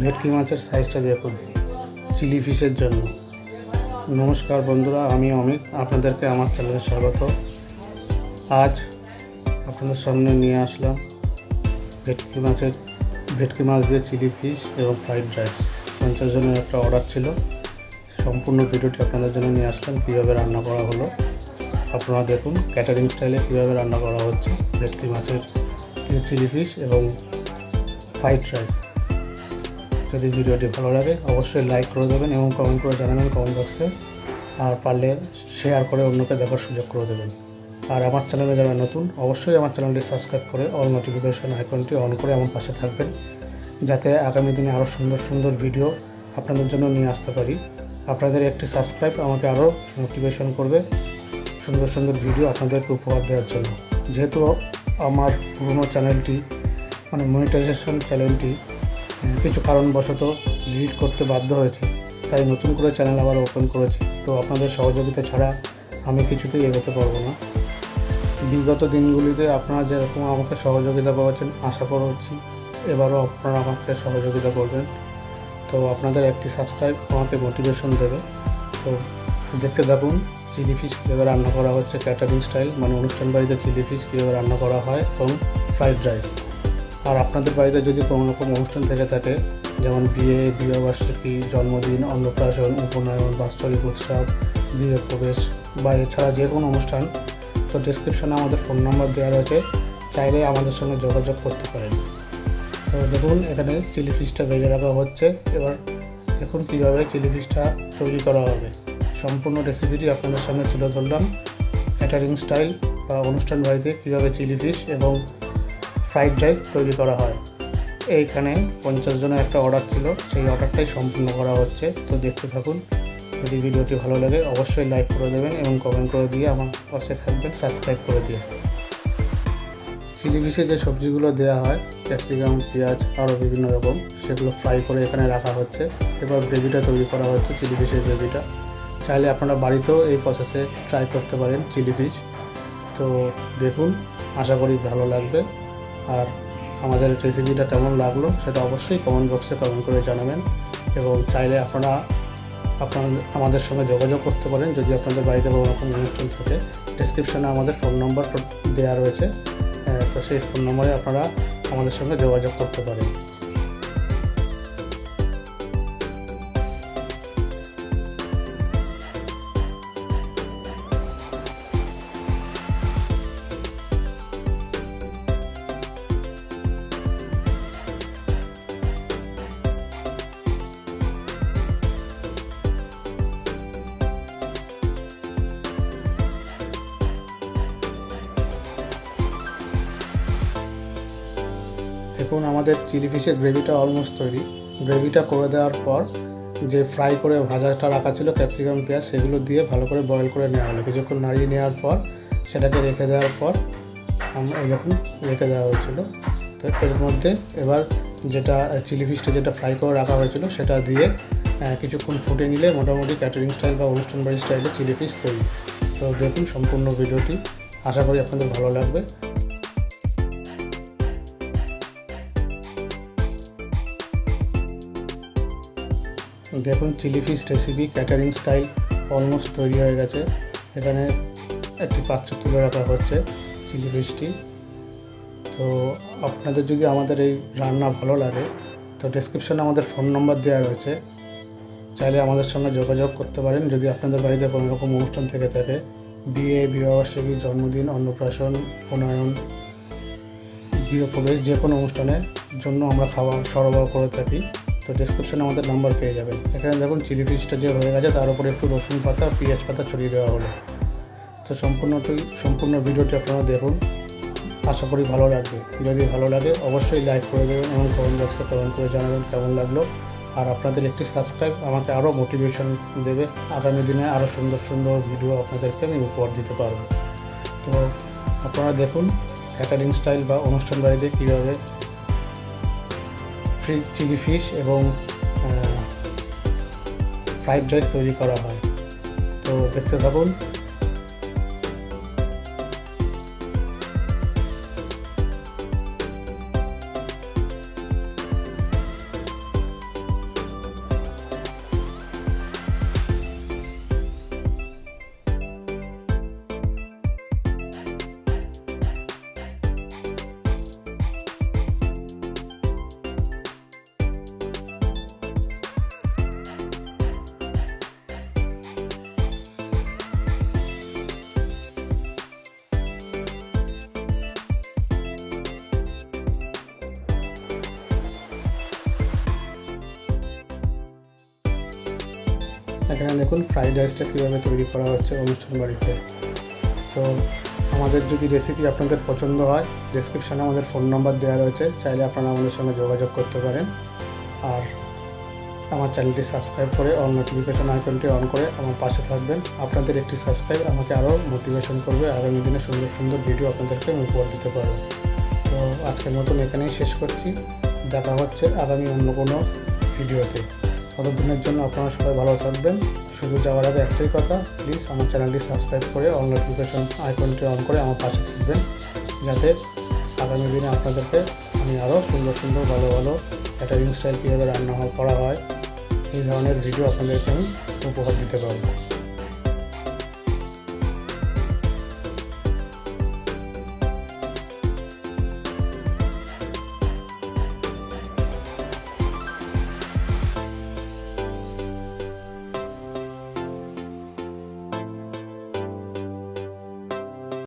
ভেটকি মাছের সাইজটা দেখুন চিলি ফিশের জন্য। নমস্কার বন্ধুরা, আমি অমিত, আপনাদেরকে আমার চ্যানেলে স্বাগত। আজ আপনাদের সামনে নিয়ে আসলাম ভেটকি মাছ দিয়ে চিলি ফিশ এবং ফ্রাইড রাইস। 50 জনের একটা অর্ডার ছিল। সম্পূর্ণ ভিডিওটি আপনাদের জন্য নিয়ে আসলাম কীভাবে রান্না করা হলো। আপনারা দেখুন ক্যাটারিং স্টাইলে কীভাবে রান্না করা হচ্ছে ভেটকি মাছের চিলি ফিশ এবং ফ্রাইড রাইস। যদি ভিডিওটি ভালো লাগে অবশ্যই লাইক করে দেবেন এবং কমেন্ট করে জানাবেন কমেন্ট বক্সে, আর পারলে শেয়ার করে অন্যকে দেখার সুযোগ করে দেবেন। আর আমার চ্যানেলে যারা নতুন অবশ্যই আমার চ্যানেলটি সাবস্ক্রাইব করে অল নোটিফিকেশন আইকনটি অন করে আমার পাশে থাকবেন, যাতে আগামী দিনে আরও সুন্দর সুন্দর ভিডিও আপনাদের জন্য নিয়ে আসতে পারি। আপনাদের একটি সাবস্ক্রাইব আমাকে আরও মোটিভেশন করবে সুন্দর সুন্দর ভিডিও আপনাদেরকে উপহার দেওয়ার জন্য। যেহেতু আমার পুরনো চ্যানেলটি মনিটাইজেশন চ্যানেলটি কিছু কারণবশত ডিলিট করতে বাধ্য হয়েছে, তাই নতুন করে চ্যানেল আবার ওপেন করেছি। তো আপনাদের সহযোগিতা ছাড়া আমি কিছুতেই এগোতে পারবো না। বিগত দিনগুলিতে আপনারা যেরকম আমাকে সহযোগিতা করেছেন, আশা করছি এবারও আপনারা আমাকে সহযোগিতা করবেন। তো আপনাদের একটি সাবস্ক্রাইব আমাকে মোটিভেশন দেবে। তো দেখতে থাকুন চিলি ফিশ কীভাবে রান্না করা হচ্ছে ক্যাটারিং স্টাইল, অনুষ্ঠান বাড়িতে চিলি ফিশ কীভাবে রান্না করা হয় এবং ফ্রাইড রাইস। আর আপনাদের বাড়িতে যদি কোনো রকম অনুষ্ঠান থেকে থাকে, যেমন বিয়ে, বিবাহবার্ষিকী, জন্মদিন, অন্নপ্রাশন, উপনয়ন, বাৎসরিক উৎসব, বিয়ে প্রবেশ বা এছাড়া যে কোনো অনুষ্ঠান, তো ডেসক্রিপশনে আমাদের ফোন নাম্বার দেওয়া রয়েছে, চাইলে আমাদের সঙ্গে যোগাযোগ করতে পারেন। তো দেখুন এখানে চিলি ফিশটা ভেজে রাখা হচ্ছে। এবার দেখুন কীভাবে চিলি ফিশটা তৈরি করা হবে। সম্পূর্ণ রেসিপিটি আপনাদের সামনে তুলে ধরলাম। ক্যাটারিং স্টাইল বা অনুষ্ঠান বাড়িতে কীভাবে চিলি ফিশ এবং ফ্রাইড রাইস তৈরি করা হয়। এইখানে 50 জনের একটা অর্ডার ছিল, সেই অর্ডারটাই সম্পূর্ণ করা হচ্ছে। তো দেখতে থাকুন। যদি ভিডিওটি ভালো লাগে অবশ্যই লাইক করে দেবেন এবং কমেন্ট করে দিয়ে আমার পাশে থাকবেন, সাবস্ক্রাইব করে দিয়ে। চিলি ফিশে যে সবজিগুলো দেওয়া হয়, ক্যাপসিকাম, পেঁয়াজ, আরও বিভিন্ন রকম, সেগুলো ফ্রাই করে এখানে রাখা হচ্ছে। এবার গ্রেভিটা তৈরি করা হচ্ছে, চিলি ফিশের গ্রেভিটা। চাইলে আপনারা বাড়িতেও এই প্রসেসে ট্রাই করতে পারেন চিলি ফিশ। তো দেখুন, আশা করি ভালো লাগবে। আর আমাদের রেসিপিটা কেমন লাগলো সেটা অবশ্যই কমেন্ট বক্সে কমেন্ট করে জানাবেন। এবং চাইলে আপনারা আমাদের সঙ্গে যোগাযোগ করতে পারেন যদি আপনাদের বাড়িতে কোনো রকম অনুষ্ঠান থাকে। ডেসক্রিপশনে আমাদের ফোন নম্বর দেওয়া রয়েছে, তো সেই ফোন নম্বরে আপনারা আমাদের সঙ্গে যোগাযোগ করতে পারেন। দেখুন আমাদের চিলি ফিশের গ্রেভিটা অলমোস্ট তৈরি। গ্রেভিটা করে দেওয়ার পর যে ফ্রাই করে ভাজাটা রাখা ছিল ক্যাপসিকাম, পেঁয়াজ, সেগুলো দিয়ে ভালো করে বয়েল করে নেওয়া হলো। কিছুক্ষণ নাড়িয়ে নেওয়ার পর সেটাকে রেখে দেওয়ার পর আমরা দেখুন রেখে দেওয়া হয়েছিল। তো এর মধ্যে এবার যেটা চিলি ফিশটা যেটা ফ্রাই করে রাখা হয়েছিল সেটা দিয়ে কিছুক্ষণ ফুটে নিলে মোটামুটি ক্যাটারিং স্টাইল বা অনুষ্ঠান বাড়ির স্টাইলে চিলি ফিশ তৈরি। তো দেখুন সম্পূর্ণ ভিডিওটি, আশা করি আপনাদের ভালো লাগবে। দেখুন chilli fish recipe catering style almost তৈরি হয়ে গেছে। এখানে একটি পাত্র তুলে রাখা হচ্ছে চিলি ফিশটি। তো আপনাদের যদি আমাদের এই রান্না ভালো লাগে তো ডেসক্রিপশনে আমাদের ফোন নম্বর দেওয়া রয়েছে, চাইলে আমাদের সঙ্গে যোগাযোগ করতে পারেন যদি আপনাদের বাড়িতে কোনো রকম অনুষ্ঠান থেকে থাকে। বিয়ে, বিবাহবার্ষিকী, জন্মদিন, অন্নপ্রাশন, উপনয়ন, গৃহপ্রবেশ, যে কোনো অনুষ্ঠানের জন্য আমরা খাবার সরবরাহ করে থাকি। তো ডেসক্রিপশনে আমাদের নাম্বার পেয়ে যাবেন। এখানে দেখুন চিলি ফিশটা যে হয়ে গেছে, তার উপরে একটু রসুন পাতা, পেঁয়াজ পাতা ছড়িয়ে দেওয়া হলো। তো সম্পূর্ণ ভিডিওটি আপনারা দেখুন, আশা করি ভালো লাগবে। যদি ভালো লাগে অবশ্যই লাইক করে দেবেন এবং কমেন্ট বক্সে কমেন্ট করে জানাবেন কেমন লাগলো। আর আপনাদের একটি সাবস্ক্রাইব আমাকে আরও মোটিভেশন দেবে, আগামী দিনে আরও সুন্দর সুন্দর ভিডিও আপনাদেরকে আমি উপহার দিতে পারবো। তো আপনারা দেখুন ক্যাটারিং স্টাইল বা অনুষ্ঠান বাড়িতে কীভাবে চিলি ফিশ এবং ফ্রাইড রাইস তৈরি করা হয়। তো দেখতে থাকুন। এখানে দেখুন ফ্রাইড রাইসটা কীভাবে তৈরি করা হচ্ছে অনুষ্ঠান বাড়িতে। তো আমাদের যদি রেসিপি আপনাদের পছন্দ হয়, ডেসক্রিপশানে আমাদের ফোন নাম্বার দেওয়া রয়েছে, চাইলে আপনারা আমাদের সঙ্গে যোগাযোগ করতে পারেন। আর আমার চ্যানেলটি সাবস্ক্রাইব করে অল নোটিফিকেশন আইকনটি অন করে আমার পাশে থাকবেন। আপনাদের একটি সাবস্ক্রাইব আমাকে আরও মোটিভেশন করবে, আগামী দিনে সুন্দর সুন্দর ভিডিও আপনাদেরকে আমি উপহার দিতে পারবো। তো আজকের মতন এখানেই শেষ করছি, দেখা হচ্ছে আগামী অন্য কোনো ভিডিওতে। ততদিনের জন্য আপনারা সবাই ভালো থাকবেন। শুধু যাওয়ার আগে একটাই কথা, প্লিজ আমার চ্যানেলটি সাবস্ক্রাইব করে অল নোটিফিকেশন আইকনটি অন করে আমার পাশে থাকবেন, যাতে আগামী দিনে আপনাদেরকে আমি আরও সুন্দর সুন্দর ভালো ভালো ক্যাটারিং স্টাইল কীভাবে রান্না করা হয় এই ধরনের ভিডিও আপনাদেরকে আমি উপহার দিতে পারবো।